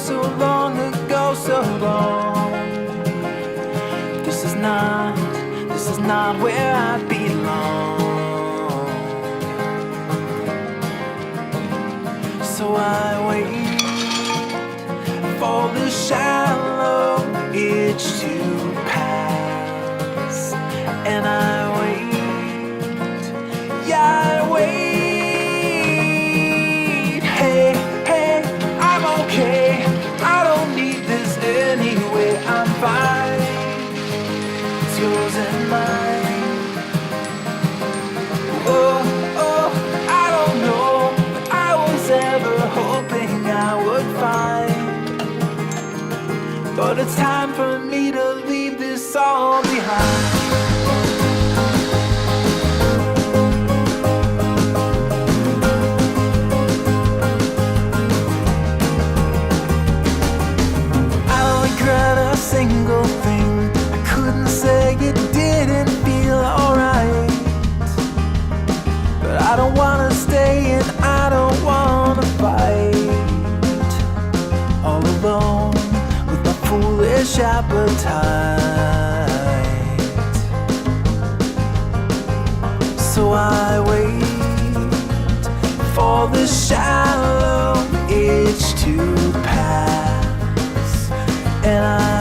so long ago, so long. This is not where I belong. So I wait for the shallow itch to pass, and I wait, yeah, I wait. Hey, hey, I'm okay, I don't need this anyway, I'm fine. It's yours and mine. Oh, oh, I don't know what I was ever hoping I would find, but it's time for me to leave this all behind. I don't regret a single thing. I couldn't say it didn't feel alright, but I don't wanna stay and I don't wanna fight all alone with my foolish appetite. So I wait for the shallow itch to pass, and I